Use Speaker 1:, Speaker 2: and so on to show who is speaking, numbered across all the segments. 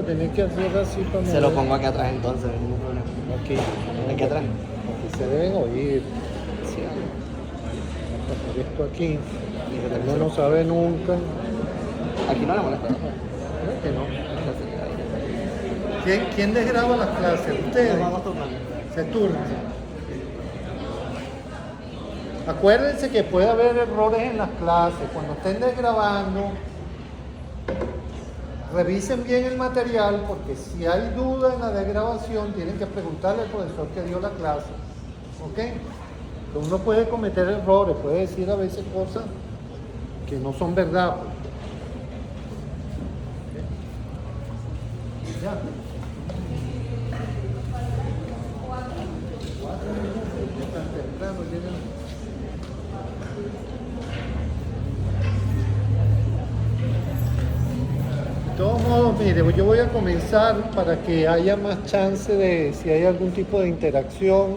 Speaker 1: tener que hacer así para
Speaker 2: Se lo
Speaker 1: mover.
Speaker 2: pongo aquí atrás entonces, no hay ningún problema.
Speaker 1: Aquí.
Speaker 2: Aquí atrás.
Speaker 1: Aquí se deben oír.
Speaker 2: Sí,
Speaker 1: Vamos a poner esto aquí.
Speaker 2: y que te-
Speaker 1: Uno no sabe nunca.
Speaker 2: Aquí no le molesta.
Speaker 1: Creo que no. ¿Quién les graba las clases? Ustedes.
Speaker 2: Nos vamos turnando.
Speaker 1: Se turnan. Acuérdense que puede haber errores en las clases. Cuando estén desgrabando, revisen bien el material, porque si hay duda en la desgrabación, tienen que preguntarle al profesor que dio la clase. ¿Ok? Uno puede cometer errores, puede decir a veces cosas que no son verdad. Pues. ¿Ok? Ya. 4 minutos, ya tan temprano, llegan. De todos modos, mire, yo voy a comenzar para que haya más chance de, si hay algún tipo de interacción,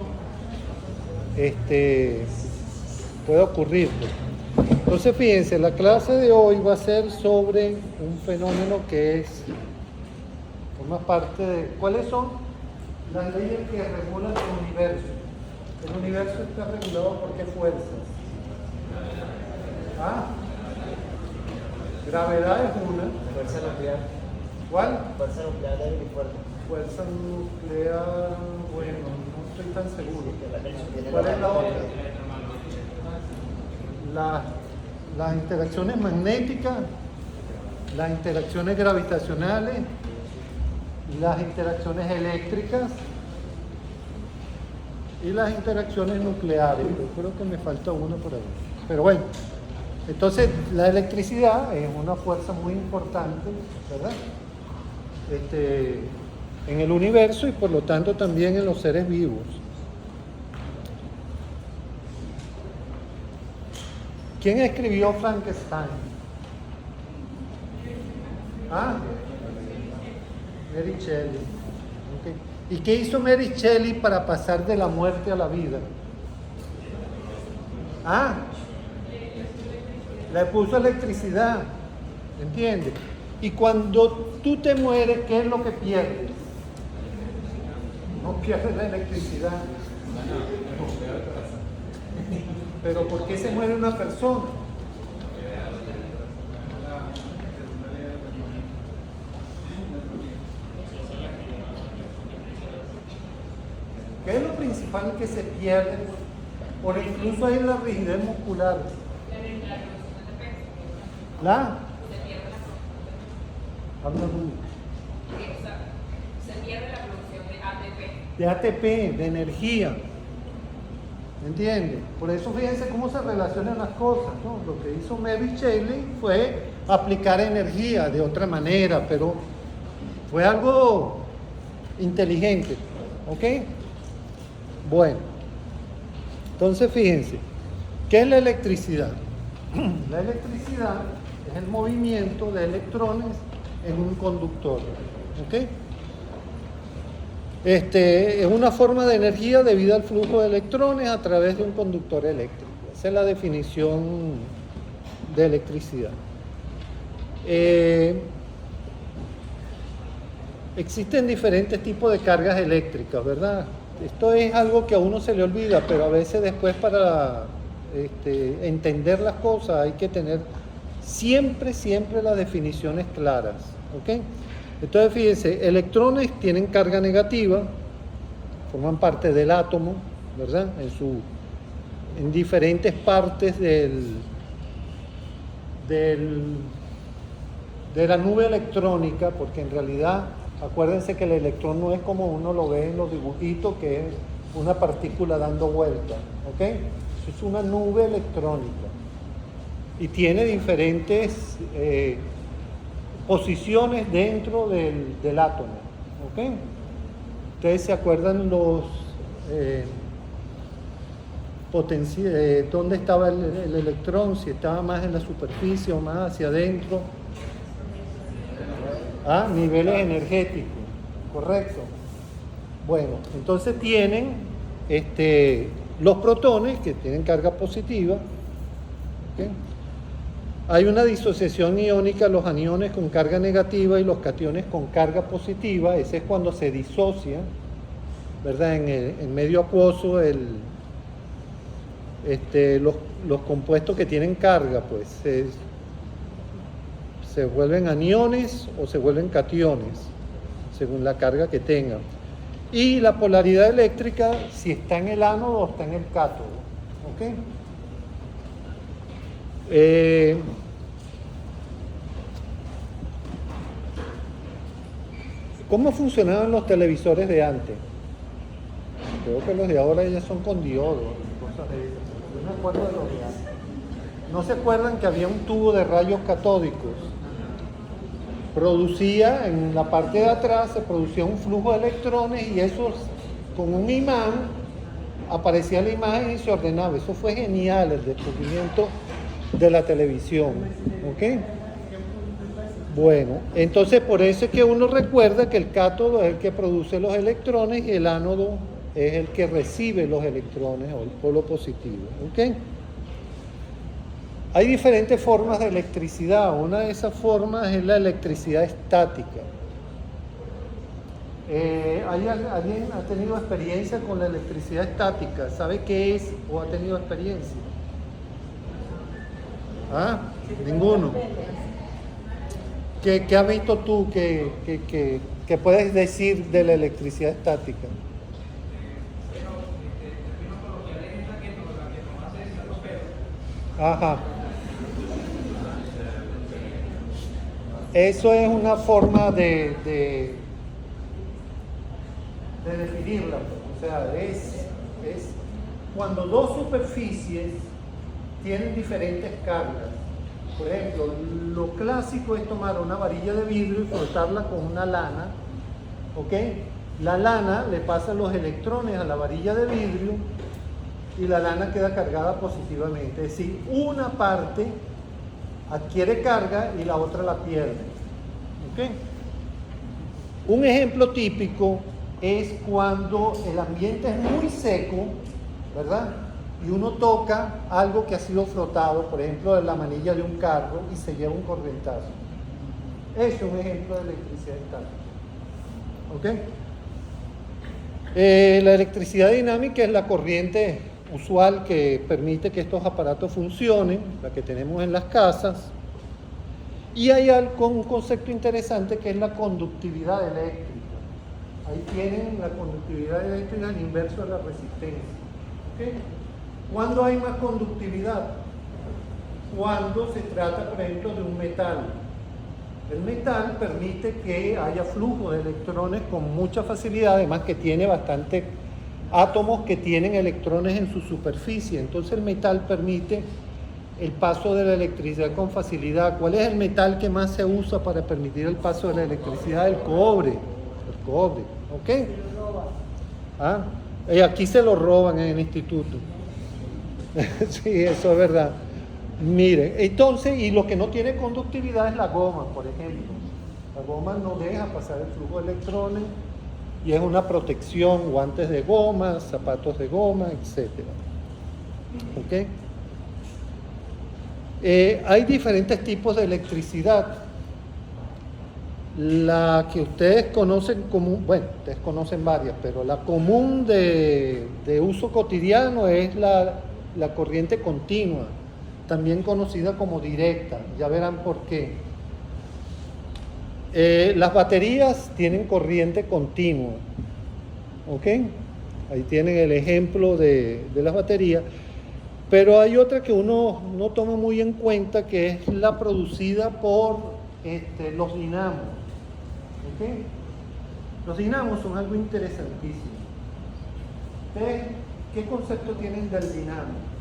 Speaker 1: puede ocurrir. Entonces, fíjense, la clase de hoy va a ser sobre un fenómeno que forma parte de, ¿cuáles son las leyes que regulan el universo? El universo está regulado por qué fuerzas. ¿Ah? Gravedad es una.
Speaker 2: Fuerza nuclear.
Speaker 1: ¿Cuál?
Speaker 2: Fuerza nuclear débil y fuerte.
Speaker 1: Fuerza nuclear, bueno, no estoy tan seguro.
Speaker 2: Tiene
Speaker 1: ¿Cuál
Speaker 2: la-
Speaker 1: es la otra? Las interacciones magnéticas, las interacciones gravitacionales, las interacciones eléctricas y las interacciones nucleares. Yo creo que me falta una por ahí. Pero bueno, entonces la electricidad es una fuerza muy importante, ¿verdad? En el universo y por lo tanto también en los seres vivos. ¿Quién escribió Frankenstein? ¿Ah? Mary Shelley. Okay. ¿Y qué hizo Mary Shelley para pasar de la muerte a la vida? Ah, le puso electricidad, ¿entiendes? Y cuando tú te mueres, ¿qué es lo que pierdes? No pierdes la electricidad. Pero ¿por qué se muere una persona? ¿Qué es lo principal que se pierde? Por incluso ahí la rigidez muscular. ¿La? Habla duro.
Speaker 3: Se pierde la producción de ATP.
Speaker 1: De ATP, de energía. ¿Me entiendes? Por eso fíjense cómo se relacionan las cosas, ¿no? Lo que hizo Mary Shelley fue aplicar energía de otra manera, pero fue algo inteligente, ¿ok? Bueno, entonces fíjense, ¿qué es la electricidad? La electricidad es el movimiento de electrones en un conductor, ¿ok? Es una forma de energía debido al flujo de electrones a través de un conductor eléctrico. Esa es la definición de electricidad. Existen diferentes tipos de cargas eléctricas, ¿verdad? Esto es algo que a uno se le olvida, pero a veces después para entender las cosas hay que tener siempre las definiciones claras, ¿ok? Entonces, fíjense, electrones tienen carga negativa, forman parte del átomo, ¿verdad? En diferentes partes de la nube electrónica, porque en realidad, acuérdense que el electrón no es como uno lo ve en los dibujitos, que es una partícula dando vuelta, ¿ok? Eso es una nube electrónica y tiene diferentes posiciones dentro del átomo, ¿ok? Ustedes se acuerdan dónde estaba el electrón, si estaba más en la superficie o más hacia adentro. Niveles energéticos, correcto. Bueno, entonces tienen los protones que tienen carga positiva, ¿okay? Hay una disociación iónica, los aniones con carga negativa y los cationes con carga positiva. Ese es cuando se disocia, ¿verdad? En el medio acuoso, los compuestos que tienen carga, pues, se vuelven aniones o se vuelven cationes, según la carga que tengan. Y la polaridad eléctrica, si está en el ánodo o está en el cátodo. ¿Ok? ¿Cómo funcionaban los televisores de antes? Creo que los de ahora ya son con diodos, cosas de esas. Yo me acuerdo de los de antes. ¿No se acuerdan que había un tubo de rayos catódicos? Producía, en la parte de atrás, se producía un flujo de electrones y eso, con un imán, aparecía la imagen y se ordenaba. Eso fue genial, el descubrimiento de la televisión. ¿Ok? Bueno, entonces por eso es que uno recuerda que el cátodo es el que produce los electrones y el ánodo es el que recibe los electrones o el polo positivo. ¿Ok? Hay diferentes formas de electricidad. Una de esas formas es la electricidad estática. ¿Alguien ha tenido experiencia con la electricidad estática? ¿Sabe qué es o ha tenido experiencia? ¿Ah? Ninguno. ¿Qué has visto tú que puedes decir de la electricidad estática? Ajá. Eso es una forma de definirla. O sea, es cuando dos superficies tienen diferentes cargas. Por ejemplo, lo clásico es tomar una varilla de vidrio y frotarla con una lana, ¿ok? La lana le pasa los electrones a la varilla de vidrio y la lana queda cargada positivamente. Es decir, una parte adquiere carga y la otra la pierde, ¿ok? Un ejemplo típico es cuando el ambiente es muy seco, ¿verdad? Y uno toca algo que ha sido frotado, por ejemplo, de la manilla de un carro y se lleva un corrientazo. Ese es un ejemplo de electricidad estática. ¿Ok? La electricidad dinámica es la corriente usual que permite que estos aparatos funcionen, la que tenemos en las casas. Y hay un concepto interesante que es la conductividad eléctrica. Ahí tienen la conductividad eléctrica al inverso de la resistencia. ¿Ok? ¿Cuándo hay más conductividad? Cuando se trata, por ejemplo, de un metal. El metal permite que haya flujo de electrones con mucha facilidad, además que tiene bastantes átomos que tienen electrones en su superficie. Entonces el metal permite el paso de la electricidad con facilidad. ¿Cuál es el metal que más se usa para permitir el paso de la electricidad? El cobre. El cobre, ¿ok? ¿Ah? Aquí se lo roban en el instituto. Sí, eso es verdad. Miren, entonces, y lo que no tiene conductividad es la goma, por ejemplo. La goma no deja pasar el flujo de electrones y es una protección, guantes de goma, zapatos de goma, etc. ¿Ok? Hay diferentes tipos de electricidad. La que ustedes conocen común, bueno, ustedes conocen varias, pero la común de uso cotidiano es la corriente continua, también conocida como directa. Ya verán por qué. Las baterías tienen corriente continua. ¿Ok? Ahí tienen el ejemplo de las baterías. Pero hay otra que uno no toma muy en cuenta, que es la producida por los dinamos. ¿Ok? Los dinamos son algo interesantísimo. ¿Ustedes qué concepto tienen del dinamo?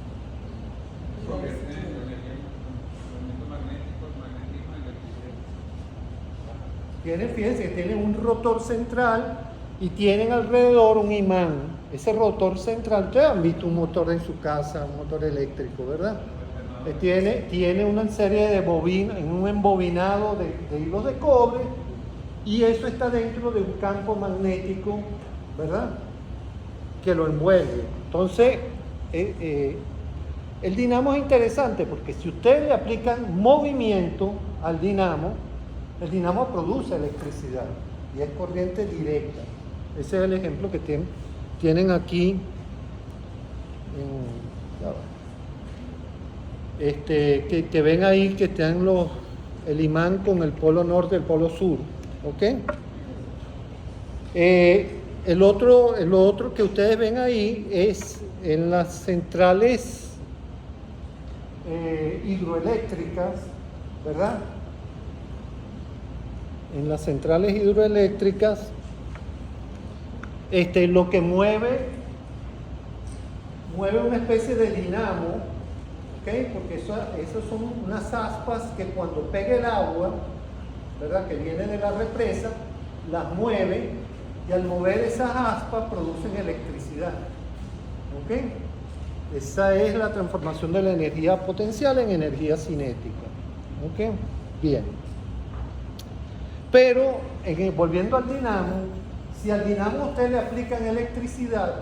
Speaker 1: Fíjense que tienen un rotor central y tienen alrededor un imán. Ese rotor central, ustedes han visto un motor en su casa, un motor eléctrico, ¿verdad? Tiene una serie de bobinas, en un embobinado de hilos de cobre, y eso está dentro de un campo magnético, ¿verdad?, que lo envuelve. Entonces, El dinamo es interesante porque si ustedes le aplican movimiento al dinamo, el dinamo produce electricidad y es corriente directa. Ese es el ejemplo que tienen aquí. Que ven ahí que están el imán con el polo norte y el polo sur. ¿Ok? Lo otro que ustedes ven ahí es en las centrales hidroeléctricas, ¿verdad? En las centrales hidroeléctricas, lo que mueve una especie de dinamo, ¿ok? Porque esos son unas aspas que cuando pega el agua, ¿verdad? Que viene de la represa, las mueve y al mover esas aspas producen electricidad, ¿ok? Esa es la transformación de la energía potencial en energía cinética, ¿ok? Bien. Pero, volviendo al dinamo, si al dinamo ustedes le aplican electricidad,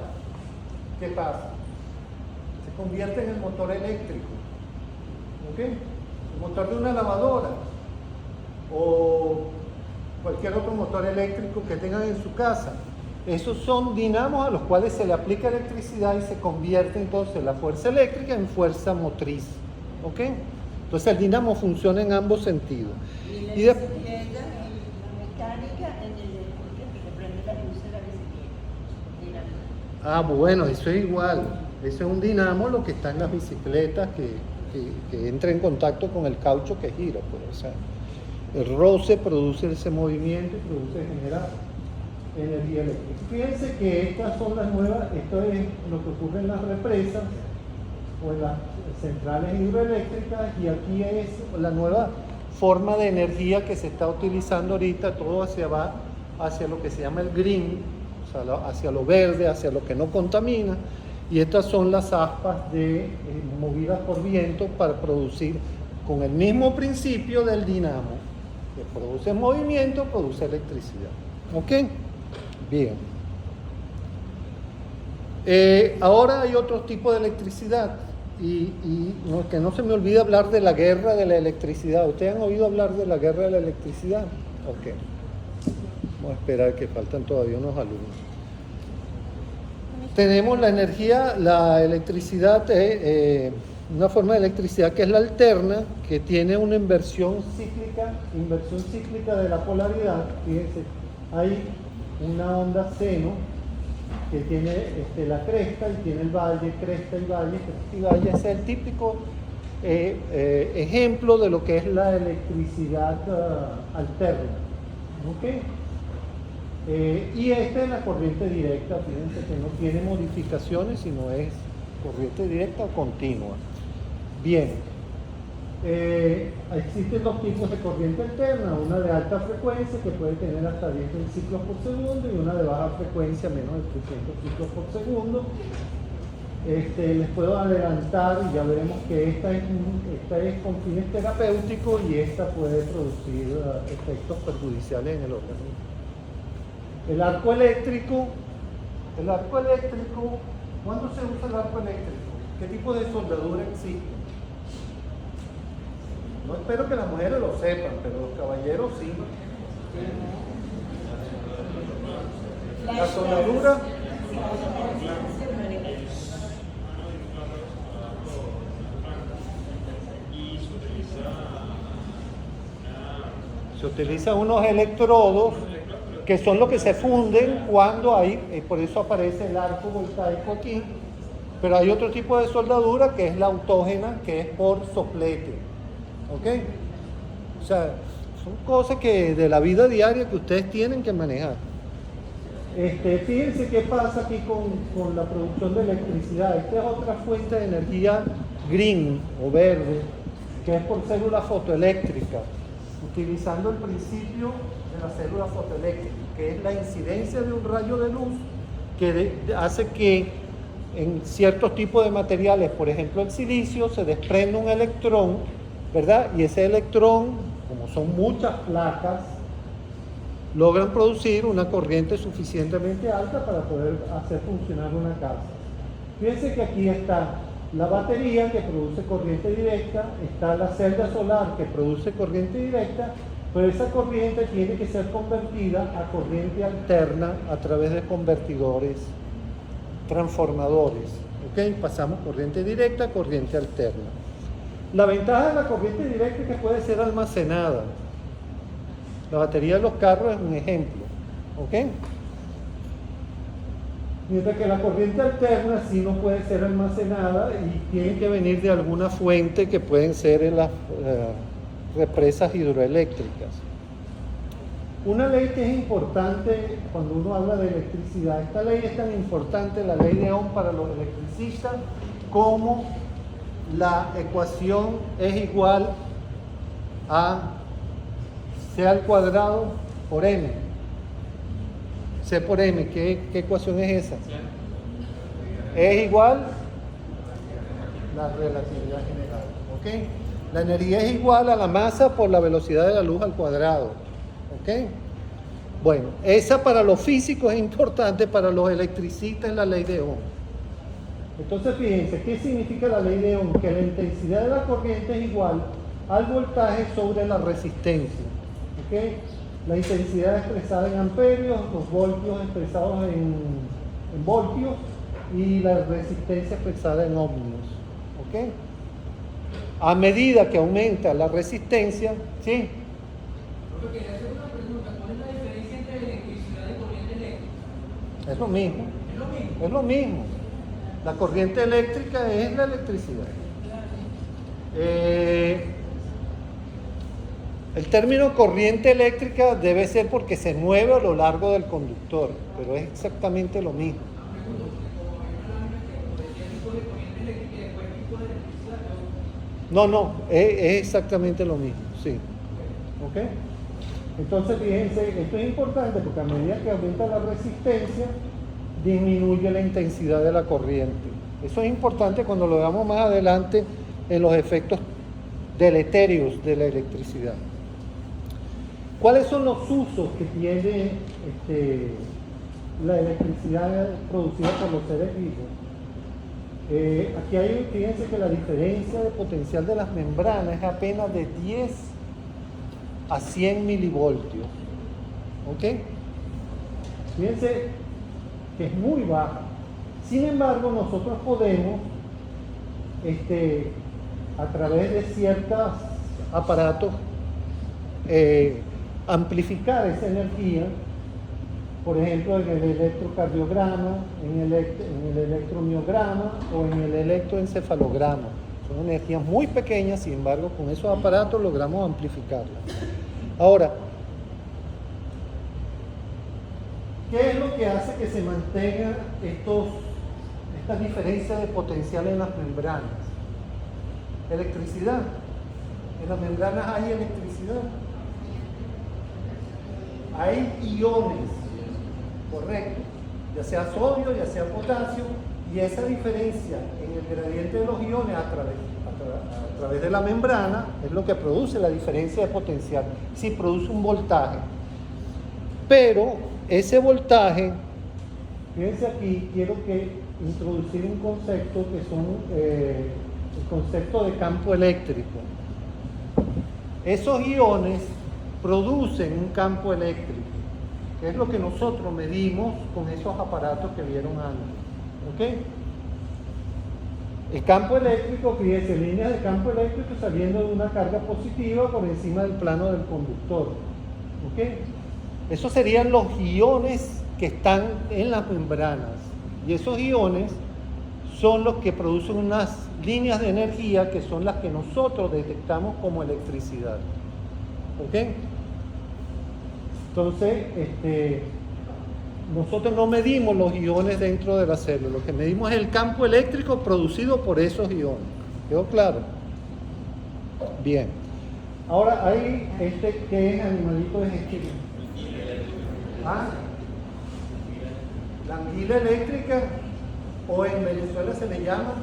Speaker 1: ¿qué pasa? Se convierte en el motor eléctrico, ¿ok? El motor de una lavadora o cualquier otro motor eléctrico que tengan en su casa. Esos son dinamos a los cuales se le aplica electricidad y se convierte entonces la fuerza eléctrica en fuerza motriz, ¿ok? Entonces el dinamo funciona en ambos sentidos.
Speaker 4: Y la
Speaker 1: Y de-
Speaker 4: bicicleta, la mecánica en el deporte que le prende la luz de la bicicleta.
Speaker 1: Bueno, eso es igual. Eso es un dinamo, lo que está en las bicicletas que entra en contacto con el caucho que gira. Pues, o sea, el roce produce ese movimiento y genera energía eléctrica. Fíjense que estas son las nuevas, esto es lo que ocurre en las represas o en las centrales hidroeléctricas, y aquí es la nueva forma de energía que se está utilizando ahorita, todo va hacia lo que se llama el green, o sea, hacia lo verde, hacia lo que no contamina, y estas son las aspas movidas por viento para producir con el mismo principio del dinamo, que produce movimiento, produce electricidad. ¿Ok? Bien. Ahora hay otro tipo de electricidad y que no se me olvide hablar de la guerra de la electricidad. ¿Ustedes han oído hablar de la guerra de la electricidad? Ok. Vamos a esperar que faltan todavía unos alumnos. Tenemos la energía, la electricidad, una forma de electricidad que es la alterna, que tiene una inversión cíclica de la polaridad. Fíjense, hay una onda seno que tiene la cresta y tiene el valle, cresta y valle, cresta y valle. Ese es el típico ejemplo de lo que es la electricidad alterna. ¿Ok? Y esta es la corriente directa, fíjense que no tiene modificaciones, sino es corriente directa o continua. Bien, existen dos tipos de corriente alterna, una de alta frecuencia que puede tener hasta 10.000 ciclos por segundo y una de baja frecuencia, menos de 300 ciclos por segundo. Les puedo adelantar y ya veremos que esta es con fines terapéuticos y esta puede producir efectos perjudiciales en el organismo. El arco eléctrico, ¿cuándo se usa el arco eléctrico? ¿Qué tipo de soldadura existe? No espero que las mujeres lo sepan, pero los caballeros sí. La soldadura se utiliza unos electrodos que son los que se funden cuando hay, por eso aparece el arco voltaico aquí, pero hay otro tipo de soldadura que es la autógena, que es por soplete, ¿ok? O sea, son cosas que de la vida diaria que ustedes tienen que manejar. Fíjense qué pasa aquí con la producción de electricidad. Esta es otra fuente de energía green o verde, que es por célula fotoeléctrica, utilizando el principio de la célula fotoeléctrica, que es la incidencia de un rayo de luz que hace que en ciertos tipos de materiales, por ejemplo el silicio, se desprenda un electrón, ¿verdad? Y ese electrón, como son muchas placas, logran producir una corriente suficientemente alta para poder hacer funcionar una casa. Fíjense que aquí está la batería que produce corriente directa, está la celda solar que produce corriente directa, pero esa corriente tiene que ser convertida a corriente alterna a través de convertidores, transformadores. ¿Ok? Pasamos corriente directa a corriente alterna. La ventaja de la corriente directa es que puede ser almacenada. La batería de los carros es un ejemplo. ¿Ok? Mientras que la corriente alterna sí no puede ser almacenada y tiene que venir de alguna fuente que pueden ser en las represas hidroeléctricas. Una ley que es importante cuando uno habla de electricidad, esta ley es tan importante, la ley de Ohm para los electricistas, como la ecuación es igual a C al cuadrado por M. C por M, ¿qué ecuación es esa? Es igual la relatividad general, ¿ok? La energía es igual a la masa por la velocidad de la luz al cuadrado, ¿ok? Bueno, esa para los físicos es importante, para los electricistas es la ley de Ohm. Entonces fíjense, ¿qué significa la ley de Ohm? Que la intensidad de la corriente es igual al voltaje sobre la resistencia, ¿ok? La intensidad expresada en amperios, los voltios expresados en voltios y la resistencia expresada en ohmios, ¿ok? A medida que aumenta la resistencia, ¿sí?
Speaker 5: Yo quería hacer una pregunta. ¿Cuál es la diferencia entre electricidad y corriente eléctrica?
Speaker 1: Es lo mismo.
Speaker 5: ¿Es lo mismo?
Speaker 1: Es lo mismo. La corriente eléctrica es la electricidad. El término corriente eléctrica debe ser porque se mueve a lo largo del conductor, pero es exactamente lo mismo. No, es exactamente lo mismo, sí. ¿Ok? Entonces, fíjense, esto es importante porque a medida que aumenta la resistencia, disminuye la intensidad de la corriente. Eso es importante cuando lo veamos más adelante en los efectos deleterios de la electricidad. ¿Cuáles son los usos que tiene la electricidad producida por los seres vivos? Aquí hay, fíjense que la diferencia de potencial de las membranas es apenas de 10 a 100 milivoltios. ¿Ok? Fíjense que es muy baja. Sin embargo, nosotros podemos, a través de ciertos aparatos, amplificar esa energía, por ejemplo, en el electrocardiograma, en el electromiograma o en el electroencefalograma. Son energías muy pequeñas, sin embargo, con esos aparatos logramos amplificarlas. Ahora, ¿qué es lo que hace que se mantengan estas diferencias de potencial en las membranas? Electricidad. En las membranas hay electricidad. Hay iones, correcto, ya sea sodio, ya sea potasio, y esa diferencia en el gradiente de los iones a través de la membrana es lo que produce la diferencia de potencial. Sí, produce un voltaje, pero ese voltaje, fíjense aquí, quiero introducir un concepto que son el concepto de campo eléctrico. Esos iones producen un campo eléctrico, que es lo que nosotros medimos con esos aparatos que vieron antes. ¿Ok? El campo eléctrico, fíjense, líneas de campo eléctrico saliendo de una carga positiva por encima del plano del conductor. ¿Ok? Esos serían los iones que están en las membranas. Y esos iones son los que producen unas líneas de energía que son las que nosotros detectamos como electricidad. ¿Ok? Entonces, nosotros no medimos los iones dentro de la célula, lo que medimos es el campo eléctrico producido por esos iones. ¿Quedó claro? Bien. Ahora, hay ¿qué es animalito es este? ¿Ah? La anguila eléctrica, o en Venezuela se le llama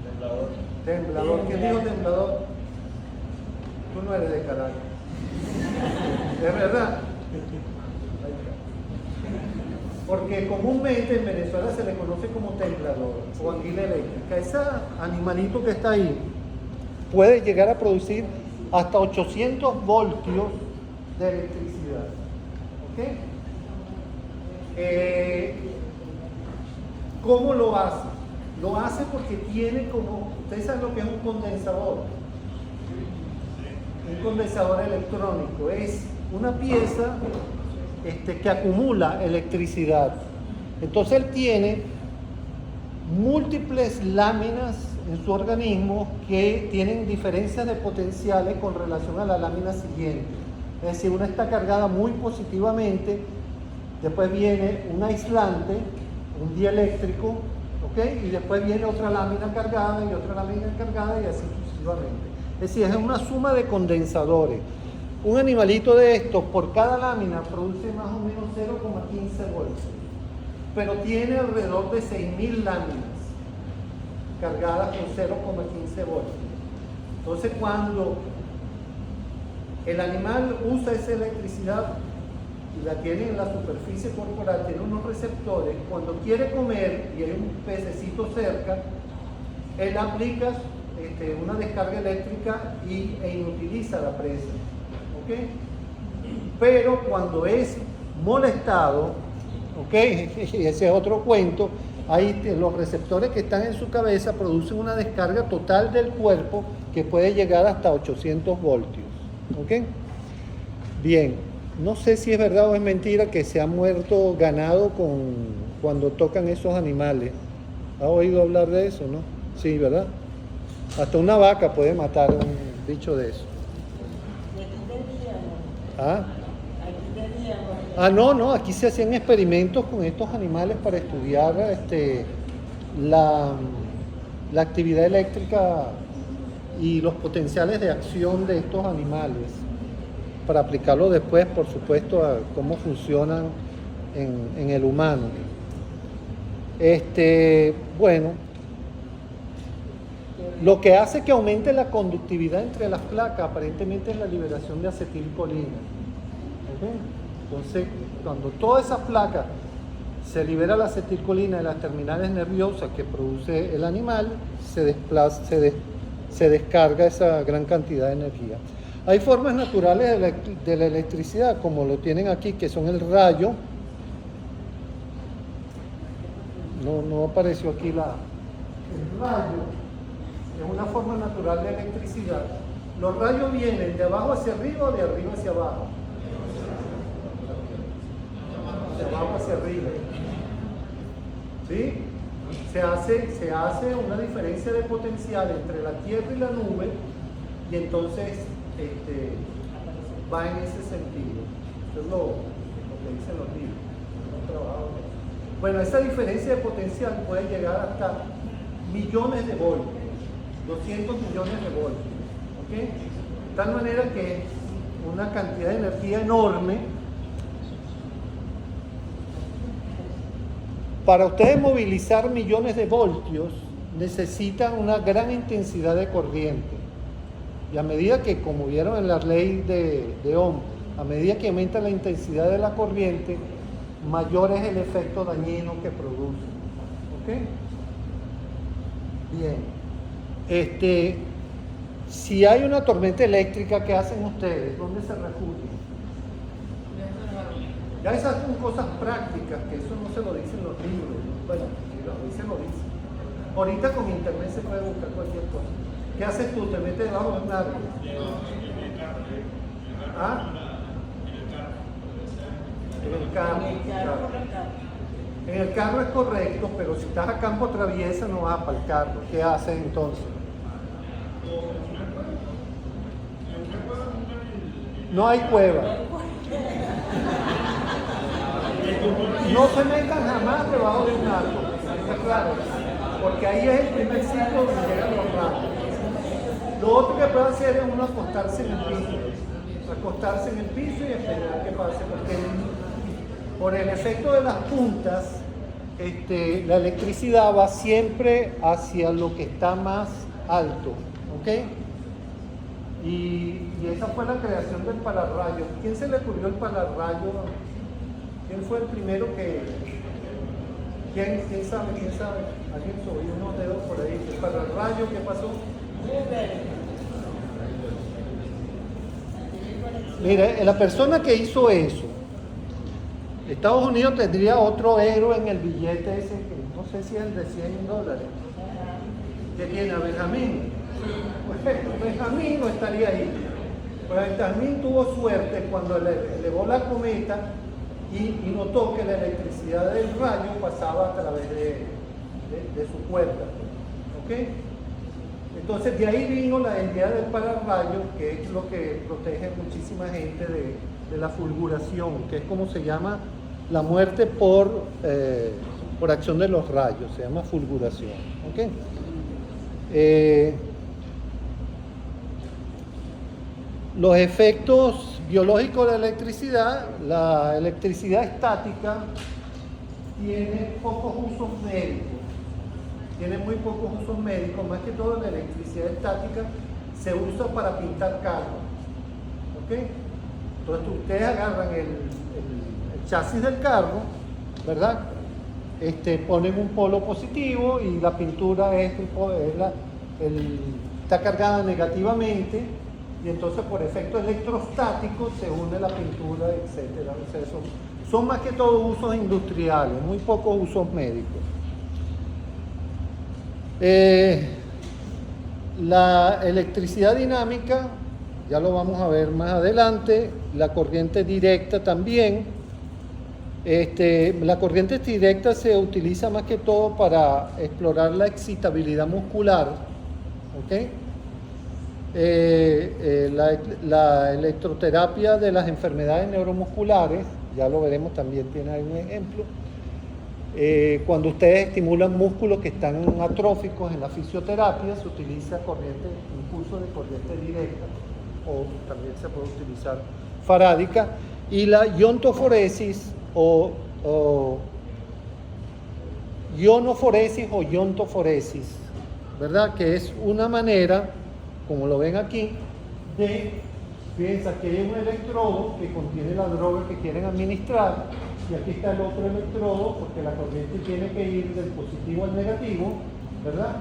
Speaker 1: temblador. Temblador. ¿Quién dijo temblador? Tú no eres de Caracas. ¿Es verdad? Porque comúnmente en Venezuela se le conoce como templador o anguila eléctrica. Ese animalito que está ahí puede llegar a producir hasta 800 voltios de electricidad. ¿Ok? ¿Cómo lo hace? Lo hace porque tiene como, ustedes saben lo que es un condensador. Un condensador electrónico es una pieza que acumula electricidad. Entonces él tiene múltiples láminas en su organismo que tienen diferencias de potenciales con relación a la lámina siguiente. Es decir, una está cargada muy positivamente, después viene un aislante, un dieléctrico, ¿ok? Y después viene otra lámina cargada y otra lámina cargada y así sucesivamente. Es decir, es una suma de condensadores. Un animalito de estos por cada lámina produce más o menos 0,15 voltios, pero tiene alrededor de 6.000 láminas cargadas con 0,15 voltios. Entonces, cuando el animal usa esa electricidad y la tiene en la superficie corporal, tiene unos receptores, cuando quiere comer y hay un pececito cerca, él aplica una descarga eléctrica e inutiliza la presa. ¿Ok? Pero cuando es molestado, ¿ok? Ese es otro cuento, ahí los receptores que están en su cabeza producen una descarga total del cuerpo que puede llegar hasta 800 voltios. ¿Ok? Bien, no sé si es verdad o es mentira que se ha muerto ganado cuando tocan esos animales. ¿Ha oído hablar de eso, no? Sí, ¿verdad? Hasta una vaca puede matar un bicho de eso. ¿Ah? No, aquí se hacían experimentos con estos animales para estudiar la actividad eléctrica y los potenciales de acción de estos animales, para aplicarlo después, por supuesto, a cómo funcionan en el humano. Bueno, lo que hace que aumente la conductividad entre las placas aparentemente es la liberación de acetilcolina. ¿Okay? Entonces, cuando todas esas placas se libera la acetilcolina de las terminales nerviosas que produce el animal, se descarga esa gran cantidad de energía. Hay formas naturales de la electricidad, como lo tienen aquí, que son el rayo. No apareció aquí el rayo. Es una forma natural de electricidad. Los rayos vienen de abajo hacia arriba o de arriba hacia abajo. De abajo hacia arriba. ¿Sí? Se hace una diferencia de potencial entre la Tierra y la nube y entonces va en ese sentido. Eso es lo que dicen los libros. Bueno, esa diferencia de potencial puede llegar hasta millones de voltios. 200 millones de voltios, ¿ok? De tal manera que es una cantidad de energía enorme. Para ustedes movilizar millones de voltios necesitan una gran intensidad de corriente. Y a medida que, como vieron en la ley de Ohm, a medida que aumenta la intensidad de la corriente, mayor es el efecto dañino que produce. ¿Ok? Bien. Si hay una tormenta eléctrica, ¿qué hacen ustedes? ¿Dónde se refugian? Ya esas son cosas prácticas, que eso no se lo dicen los libros, ¿no? Bueno, si lo dicen, lo dicen. Ahorita con internet se puede buscar cualquier cosa. ¿Qué haces tú? ¿Te metes debajo de un árbol? ¿Ah? En el carro. En el carro es correcto, pero si estás a campo traviesa no vas para el carro. ¿Qué haces entonces? No hay cueva. No se metan jamás debajo de un árbol, está claro, porque ahí es el primer sitio donde llegan los rayos. Lo otro que puede hacer es uno acostarse en el piso y esperar que pase, porque por el efecto de las puntas, la electricidad va siempre hacia lo que está más alto, ¿ok? Y esa fue la creación del pararrayo. ¿Quién se le ocurrió el pararrayo? ¿Quién fue el primero que ¿Quién sabe? ¿Quién sabe? Alguien subió unos dedos por ahí. Para el rayo, ¿qué pasó? Mire, la persona que hizo eso, Estados Unidos tendría otro héroe en el billete ese, que no sé si es el de $100, que tiene a Benjamín. Perfecto, Benjamín no estaría ahí. Pero Benjamín tuvo suerte cuando elevó la cometa y notó que la electricidad del rayo pasaba a través de su cuerda. ¿Ok? Entonces de ahí vino la idea del pararrayo, que es lo que protege muchísima gente de la fulguración, que es como se llama la muerte por acción de los rayos, se llama fulguración. ¿Ok? Los efectos biológicos de la electricidad estática tiene pocos usos médicos. Tiene muy pocos usos médicos, más que todo la electricidad estática se usa para pintar carros. ¿Ok? Entonces ustedes agarran el chasis del carro, ¿verdad? Ponen un polo positivo y la pintura está cargada negativamente y entonces por efecto electrostático se une la pintura, etc. O sea, son más que todo usos industriales, muy pocos usos médicos. La electricidad dinámica, ya lo vamos a ver más adelante, la corriente directa también. La corriente directa se utiliza más que todo para explorar la excitabilidad muscular. ¿Ok? La electroterapia de las enfermedades neuromusculares, ya lo veremos, también tiene ahí un ejemplo. Cuando ustedes estimulan músculos que están atróficos en la fisioterapia, se utiliza impulso de corriente directa, o también se puede utilizar farádica, y la iontoforesis o ionoforesis o iontoforesis, ¿verdad? Que es una manera, como lo ven aquí, piensa que hay un electrodo que contiene la droga que quieren administrar, y aquí está el otro electrodo, porque la corriente tiene que ir del positivo al negativo, ¿verdad?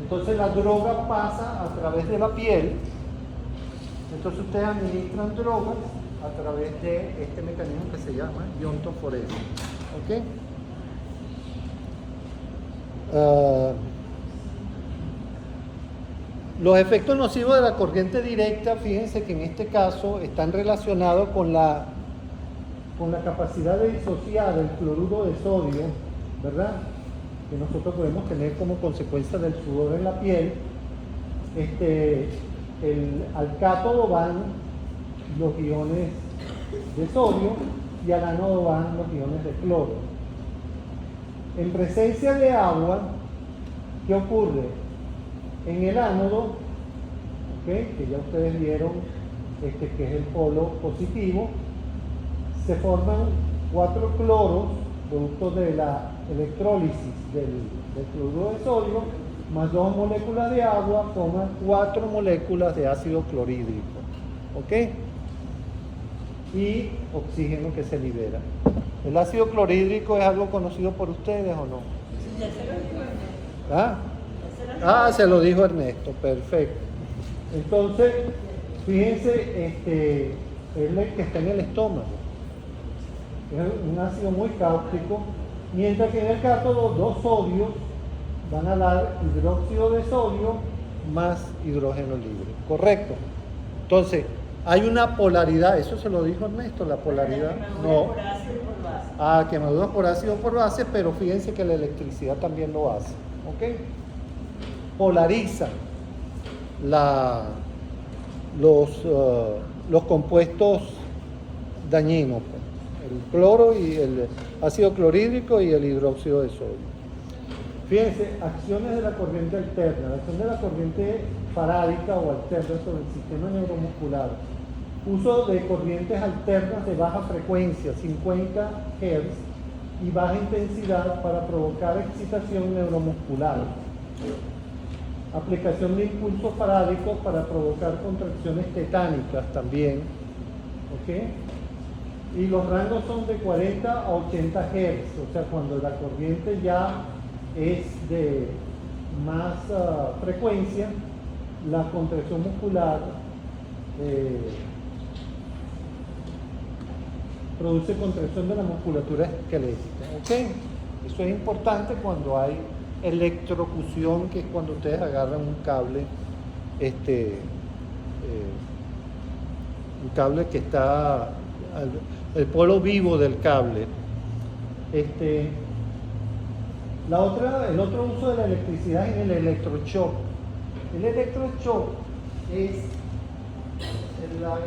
Speaker 1: Entonces la droga pasa a través de la piel, entonces ustedes administran drogas a través de este mecanismo que se llama iontoforesis. ¿Ok? Los efectos nocivos de la corriente directa, fíjense que en este caso están relacionados con la capacidad de disociar el cloruro de sodio, ¿verdad? Que nosotros podemos tener como consecuencia del sudor en la piel. Al cátodo van los iones de sodio y al ánodo van los iones de cloro. En presencia de agua, ¿qué ocurre? En el ánodo, ¿okay? Que ya ustedes vieron que es el polo positivo, se forman 4 cloros, producto de la electrólisis del cloruro de sodio, más 2 moléculas de agua, forman 4 moléculas de ácido clorhídrico. ¿Ok? Y oxígeno que se libera. ¿El ácido clorhídrico es algo conocido por ustedes o no?
Speaker 4: Sí, ya se lo dijo Ernesto.
Speaker 1: ¿Ah? Se lo dijo Ernesto, perfecto. Entonces, fíjense, es el que está en el estómago. Es un ácido muy cáustico, mientras que en el cátodo 2 sodios van a dar hidróxido de sodio más hidrógeno libre. ¿Correcto? Entonces, hay una polaridad, eso se lo dijo Ernesto, la polaridad. No.
Speaker 4: Por ácido y por base.
Speaker 1: Quemaduras por ácido por base, pero fíjense que la electricidad también lo hace. ¿Ok? Polariza los compuestos dañinos, pues, el cloro y el ácido clorhídrico y el hidróxido de sodio. Fíjense, acciones de la corriente alterna. La acción de la corriente farádica o alterna sobre el sistema neuromuscular. Uso de corrientes alternas de baja frecuencia, 50 Hz, y baja intensidad para provocar excitación neuromuscular. Aplicación de impulsos farádicos para provocar contracciones tetánicas también. ¿Ok? Y los rangos son de 40 a 80 Hz, o sea, cuando la corriente ya es de más frecuencia, la contracción muscular produce contracción de la musculatura esquelética. ¿Ok? Eso es importante cuando hay electrocución, que es cuando ustedes agarran un cable, un cable que está el polo vivo del cable. El otro uso de la electricidad es el electroshock. El electroshock es la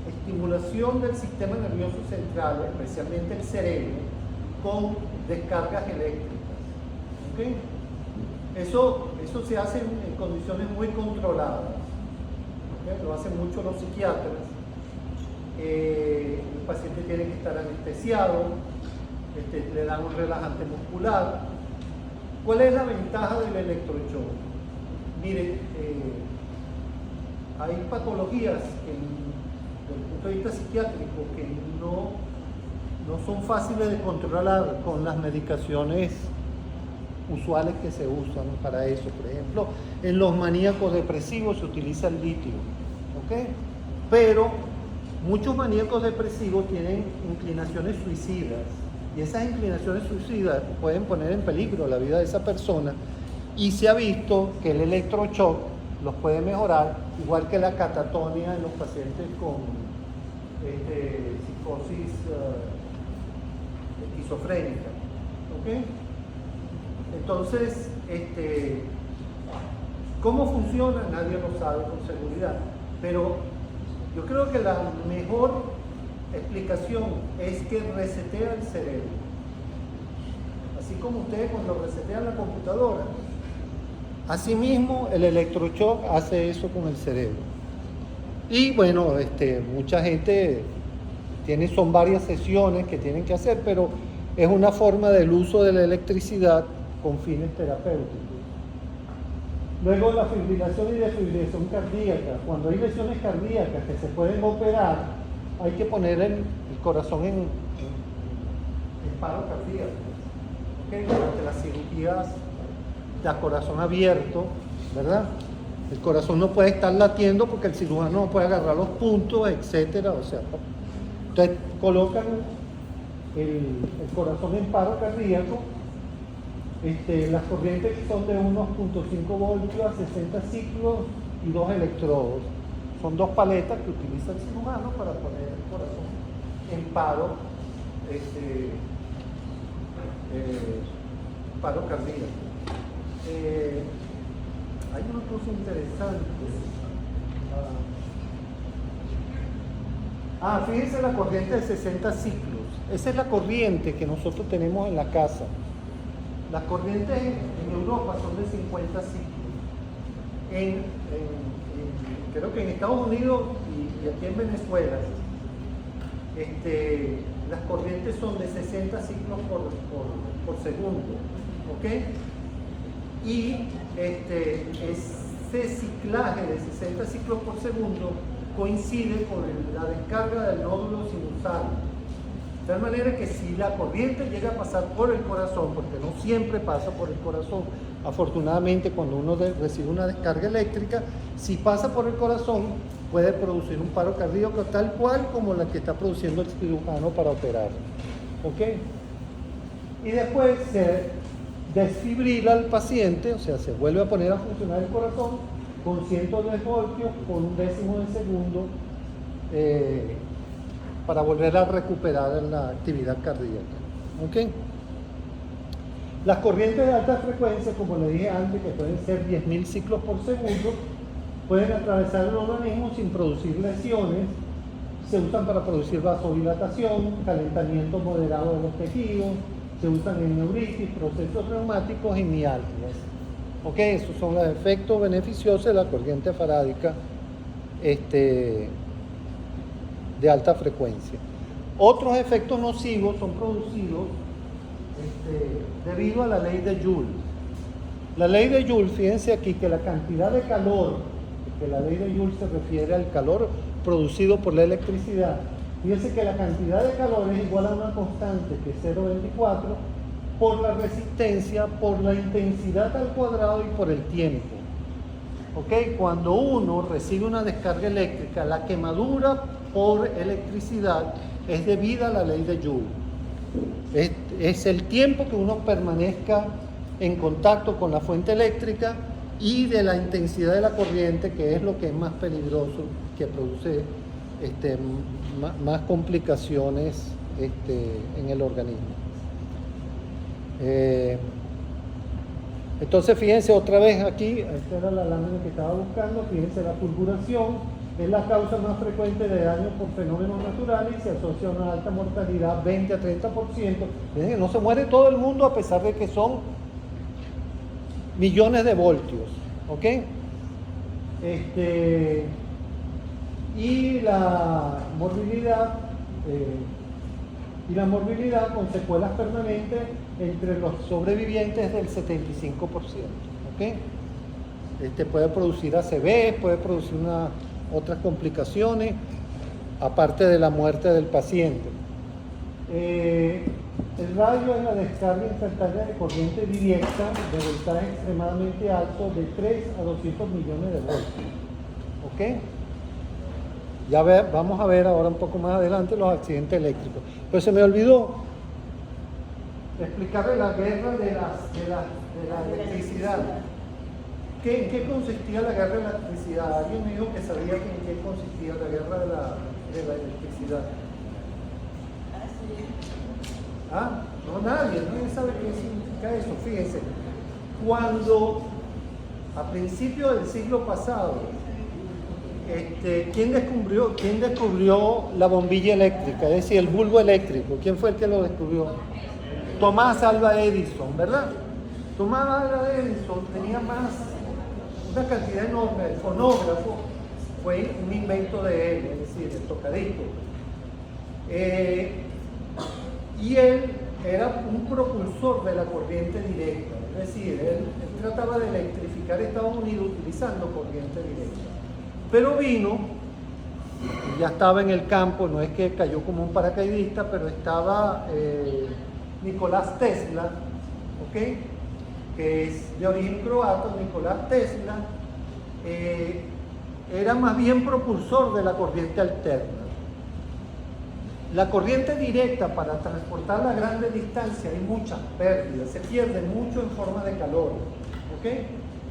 Speaker 1: estimulación del sistema nervioso central, especialmente el cerebro, con descargas eléctricas. ¿Okay? Eso se hace en condiciones muy controladas. ¿Okay? Lo hacen mucho los psiquiatras. El paciente tiene que estar anestesiado, le dan un relajante muscular. ¿Cuál es la ventaja del electroshock? Miren, hay patologías desde el punto de vista psiquiátrico que no son fáciles de controlar con las medicaciones usuales que se usan para eso. Por ejemplo, en los maníacos depresivos se utiliza el litio, ¿ok? Pero muchos maníacos depresivos tienen inclinaciones suicidas y esas inclinaciones suicidas pueden poner en peligro la vida de esa persona, y se ha visto que el electroshock los puede mejorar, igual que la catatonia en los pacientes con psicosis esquizofrénica. ¿Ok? Entonces, ¿cómo funciona? Nadie lo sabe con seguridad, pero yo creo que la mejor explicación es que resetea el cerebro. Así como ustedes cuando resetean la computadora, asimismo el electroshock hace eso con el cerebro. Y bueno, mucha gente son varias sesiones que tienen que hacer, pero es una forma del uso de la electricidad con fines terapéuticos. Luego, la fibrilación y desfibrilación cardíaca. Cuando hay lesiones cardíacas que se pueden operar, hay que poner el corazón en paro cardíaco. ¿Okay? Durante las cirugías de corazón abierto, ¿verdad? El corazón no puede estar latiendo porque el cirujano no puede agarrar los puntos, etcétera. O sea, entonces colocan el corazón en paro cardíaco. Las corrientes son de unos 0.5 voltios a 60 ciclos y 2 electrodos. Son 2 paletas que utiliza el cirujano para poner el corazón en paro, paro cardíaco. Hay una cosa interesante. Fíjense la corriente de 60 ciclos. Esa es la corriente que nosotros tenemos en la casa. Las corrientes en Europa son de 50 ciclos. Creo que en Estados Unidos y aquí en Venezuela, las corrientes son de 60 ciclos por segundo. ¿Ok? Y ese ciclaje de 60 ciclos por segundo coincide con la descarga del nódulo sinusal. De tal manera que si la corriente llega a pasar por el corazón, porque no siempre pasa por el corazón, afortunadamente cuando uno recibe una descarga eléctrica, si pasa por el corazón puede producir un paro cardíaco tal cual como la que está produciendo el cirujano para operar. ¿Ok? Y después se desfibrila al paciente, o sea, se vuelve a poner a funcionar el corazón con 110 voltios por 1/10 de segundo, para volver a recuperar la actividad cardíaca. ¿Ok? Las corrientes de alta frecuencia, como le dije antes, que pueden ser 10.000 ciclos por segundo, pueden atravesar el organismo sin producir lesiones. Se usan para producir vasodilatación, calentamiento moderado de los tejidos, se usan en neuritis, procesos reumáticos y mialgias. ¿Ok? Esos son los efectos beneficiosos de la corriente farádica de alta frecuencia. Otros efectos nocivos son producidos debido a la ley de Joule. La ley de Joule, fíjense aquí que la cantidad de calor, que la ley de Joule se refiere al calor producido por la electricidad, Fíjense que la cantidad de calor es igual a una constante que es 0,24 por la resistencia, por la intensidad al cuadrado y por el tiempo. ¿Ok? Cuando uno recibe una descarga eléctrica, la quemadura por electricidad es debida a la ley de Joule. Es el tiempo que uno permanezca en contacto con la fuente eléctrica y de la intensidad de la corriente, que es lo que es más peligroso, que produce más complicaciones en el organismo. Entonces fíjense otra vez aquí, esta era la lámina que estaba buscando, fíjense la fulguración es la causa más frecuente de daño por fenómenos naturales y se asocia a una alta mortalidad, 20 a 30%. Fíjense que no se muere todo el mundo a pesar de que son millones de voltios, ¿ok? Y la morbilidad con secuelas permanentes entre los sobrevivientes del 75%, ¿ok? Puede producir ACV, puede producir otras complicaciones, aparte de la muerte del paciente. El radio es la descarga instantánea de corriente directa de voltaje extremadamente alto de 3 a 200 millones de voltios. ¿Ok? Vamos a ver ahora un poco más adelante los accidentes eléctricos. Pues se me olvidó explicarle la guerra de la electricidad. ¿En qué consistía la guerra de la electricidad? Alguien me dijo que sabía en qué consistía la guerra de la electricidad. ¿Ah? No, nadie sabe qué significa eso. Fíjense, cuando a principios del siglo pasado, ¿quién descubrió la bombilla eléctrica? Es decir, el bulbo eléctrico. ¿Quién fue el que lo descubrió? Tomás Alva Edison, ¿verdad? Tomás Alva Edison tenía una cantidad enorme. El fonógrafo fue un invento de él, es decir, el tocadiscos. Y él era un propulsor de la corriente directa, es decir, él trataba de electrificar Estados Unidos utilizando corriente directa. Pero vino, ya estaba en el campo, no es que cayó como un paracaidista, pero estaba Nicolás Tesla, ¿ok? Que es de origen croata. Nicolás Tesla era más bien propulsor de la corriente alterna. La corriente directa, para transportarla a grandes distancias, hay muchas pérdidas, se pierde mucho en forma de calor, ¿ok?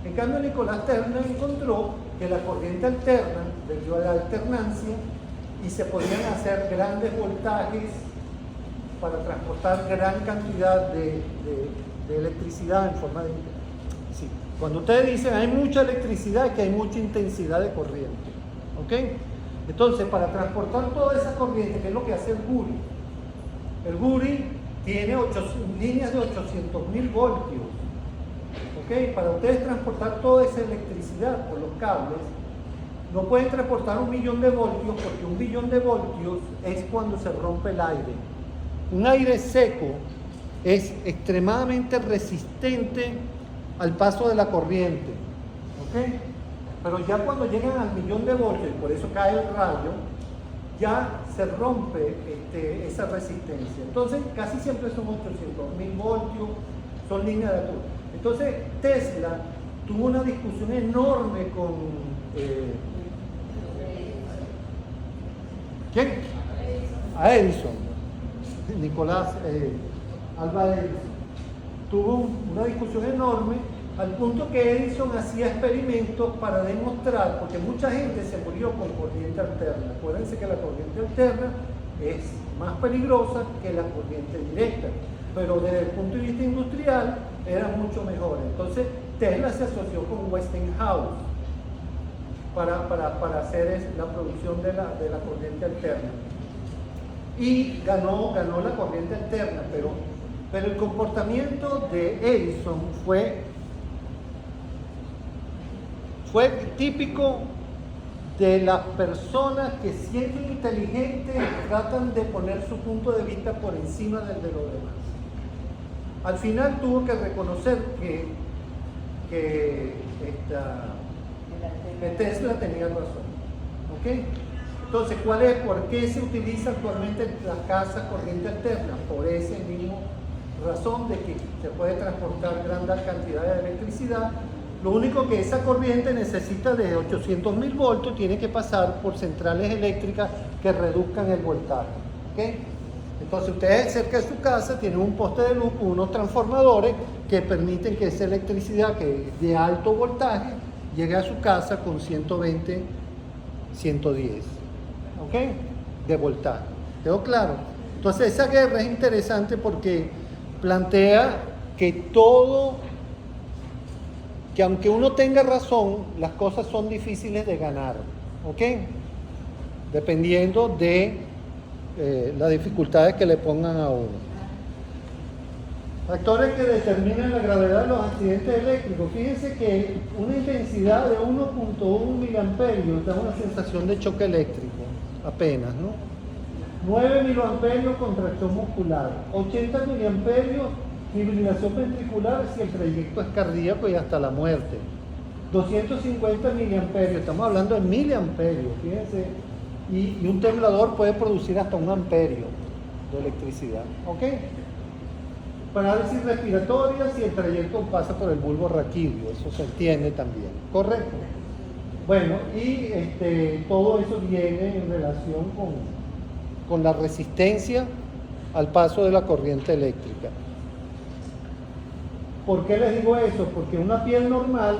Speaker 1: En cambio, Nicolás Tesla encontró que la corriente alterna debió a la alternancia y se podían hacer grandes voltajes para transportar gran cantidad de electricidad en forma de... Sí. Cuando ustedes dicen hay mucha electricidad, es que hay mucha intensidad de corriente, ¿ok? Entonces, para transportar toda esa corriente, ¿qué es lo que hace el Guri? El Guri tiene líneas de 800.000 voltios. ¿Ok? Para ustedes transportar toda esa electricidad por los cables, no pueden transportar 1.000.000 de voltios, porque 1.000.000 de voltios es cuando se rompe el aire. Un aire seco es extremadamente resistente al paso de la corriente. ¿Ok? Pero ya cuando llegan al 1.000.000 de voltios, y por eso cae el rayo, ya se rompe esa resistencia. Entonces, casi siempre son 800.000 voltios, son líneas de altura. Entonces, Tesla tuvo una discusión enorme con... ¿quién? A Edison. Nicolás Alva Edison. Tuvo una discusión enorme al punto que Edison hacía experimentos para demostrar, porque mucha gente se murió con corriente alterna. Acuérdense que la corriente alterna es más peligrosa que la corriente directa, pero desde el punto de vista industrial era mucho mejor. Entonces Tesla se asoció con Westinghouse para hacer la producción de la corriente alterna y ganó la corriente alterna, pero el comportamiento de Edison fue típico de las personas que, siendo inteligentes, tratan de poner su punto de vista por encima del de los demás. Al final tuvo que reconocer que Tesla tenía razón, ¿ok? Entonces, ¿por qué se utiliza actualmente la casa corriente alterna? Por esa misma razón de que se puede transportar grandes cantidades de electricidad. Lo único que esa corriente necesita de 800.000 voltios tiene que pasar por centrales eléctricas que reduzcan el voltaje. ¿Okay? Entonces ustedes cerca de su casa tienen un poste de luz con unos transformadores que permiten que esa electricidad que es de alto voltaje llegue a su casa con 120, 110, ¿ok? De voltaje. ¿Quedó claro? Entonces esa guerra es interesante porque plantea que que aunque uno tenga razón, las cosas son difíciles de ganar, ¿ok? Dependiendo de las dificultades que le pongan a uno. Factores que determinan la gravedad de los accidentes eléctricos. Fíjense que una intensidad de 1.1 miliamperios da una sensación de choque eléctrico, apenas, ¿no? 9 miliamperios contracción muscular, 80 miliamperios fibrilación ventricular si el trayecto es cardíaco y hasta la muerte. 250 miliamperios, estamos hablando de miliamperios, fíjense, y un temblador puede producir hasta 1 amperio de electricidad, ¿ok? Parálisis respiratoria si el trayecto pasa por el bulbo raquídeo, eso se entiende también, ¿correcto? Bueno, y todo eso viene en relación con la resistencia al paso de la corriente eléctrica. ¿Por qué les digo eso? Porque una piel normal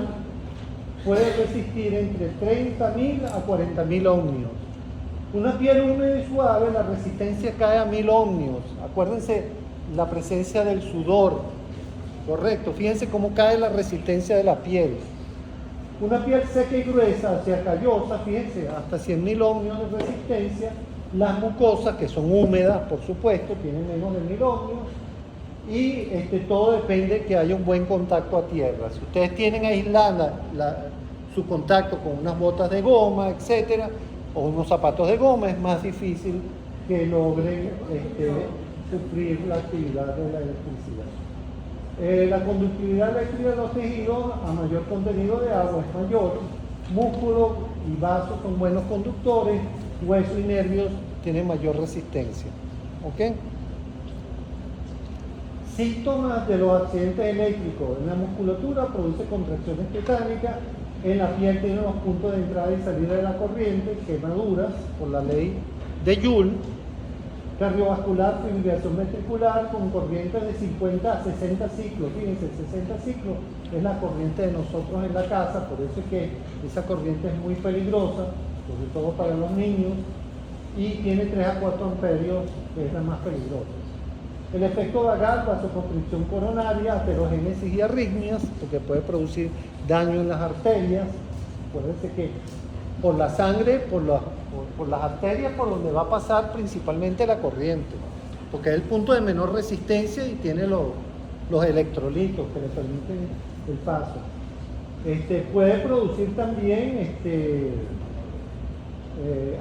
Speaker 1: puede resistir entre 30.000 a 40.000 ohmios. Una piel húmeda y suave, la resistencia cae a 1.000 ohmios. Acuérdense la presencia del sudor, correcto. Fíjense cómo cae la resistencia de la piel. Una piel seca y gruesa, o sea, callosa, fíjense, hasta 100.000 ohmios de resistencia. Las mucosas, que son húmedas, por supuesto, tienen menos de 1.000 ohmios. Y todo depende de que haya un buen contacto a tierra. Si ustedes tienen aislada su contacto con unas botas de goma, etcétera, o unos zapatos de goma, es más difícil que logren sufrir la actividad de la electricidad. La conductividad eléctrica de los tejidos, a mayor contenido de agua, es mayor. Músculos y vasos son buenos conductores, huesos y nervios tienen mayor resistencia. ¿Ok? Síntomas de los accidentes eléctricos. En la musculatura produce contracciones tetánicas, en la piel tiene los puntos de entrada y salida de la corriente, quemaduras por la ley de Joule, cardiovascular, fibrilación ventricular con corrientes de 50 a 60 ciclos. Fíjense, 60 ciclos es la corriente de nosotros en la casa, por eso es que esa corriente es muy peligrosa, sobre todo para los niños, y tiene 3 a 4 amperios, que es la más peligrosa. El efecto vagal, vasoconstricción coronaria, aterogénesis y arritmias, porque puede producir daño en las arterias. Acuérdense que por la sangre, por las arterias, por donde va a pasar principalmente la corriente, porque es el punto de menor resistencia y tiene los electrolitos que le permiten el paso. Puede producir también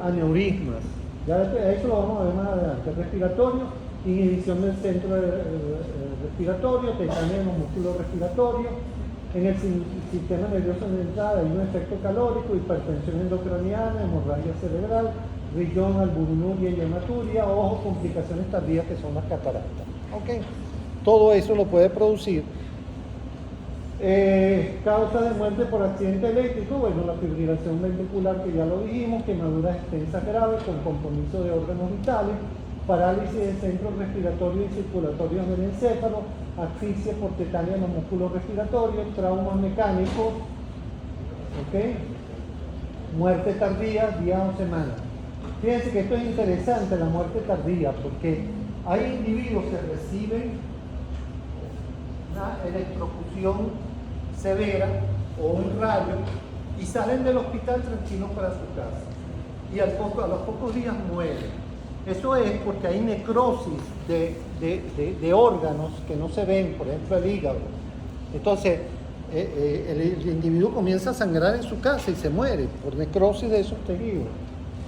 Speaker 1: aneurismas. Ya eso lo vamos a ver más adelante. Respiratorio, inhibición del centro respiratorio, tetania en los músculos respiratorios. En el sistema nervioso central hay un efecto calórico, hipertensión endocraniana, hemorragia cerebral, riñón, albuminuria y hematuria, ojo, complicaciones tardías que son las cataratas. ¿Okay? Todo eso lo puede producir. Causa de muerte por accidente eléctrico, bueno, la fibrilación ventricular que ya lo dijimos, quemaduras extensas graves con compromiso de órganos vitales, parálisis de centros respiratorios y circulatorios del encéfalo, asfixia por tetania en los músculos respiratorios, traumas mecánicos, ¿okay? Muerte tardía, días o semanas. Fíjense que esto es interesante, la muerte tardía, porque hay individuos que reciben una electrocución severa o un rayo y salen del hospital tranquilos para su casa y a los pocos días mueren. Eso es porque hay necrosis de órganos que no se ven, por ejemplo el hígado. Entonces el individuo comienza a sangrar en su casa y se muere por necrosis de esos tejidos.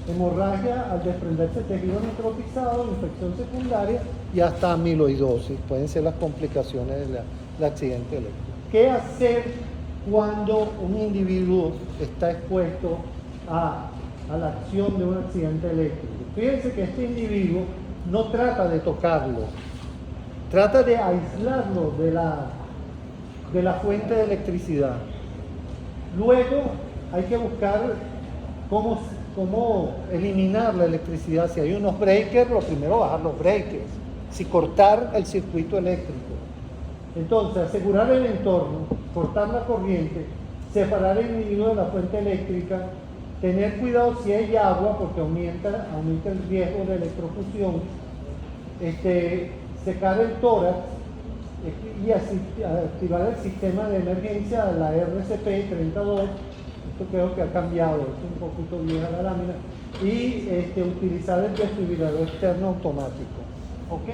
Speaker 1: Hemorragia al desprenderse tejido necrotizado, infección secundaria y hasta amiloidosis. Pueden ser las complicaciones del accidente eléctrico. ¿Qué hacer cuando un individuo está expuesto a a la acción de un accidente eléctrico. Fíjense que este individuo no trata de tocarlo, trata de aislarlo de la fuente de electricidad. Luego hay que buscar cómo eliminar la electricidad. Si hay unos breakers, lo primero bajar los breakers. Si cortar el circuito eléctrico. Entonces, asegurar el entorno, cortar la corriente, separar el individuo de la fuente eléctrica, tener cuidado si hay agua porque aumenta el riesgo de electrofusión, secar el tórax y así activar el sistema de emergencia, la RCP-32. Esto creo que ha cambiado, es un poquito vieja la lámina, y utilizar el desfibrilador externo automático. ¿Ok?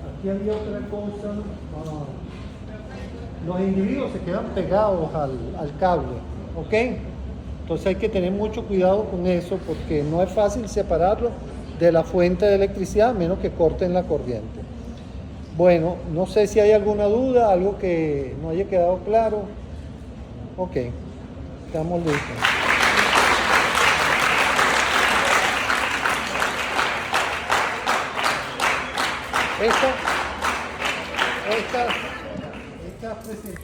Speaker 1: Aquí había otra cosa. Los individuos se quedan pegados al cable. ¿Ok? Entonces hay que tener mucho cuidado con eso porque no es fácil separarlo de la fuente de electricidad a menos que corten la corriente. Bueno, no sé si hay alguna duda, algo que no haya quedado claro. Ok, estamos listos. Esta presentación.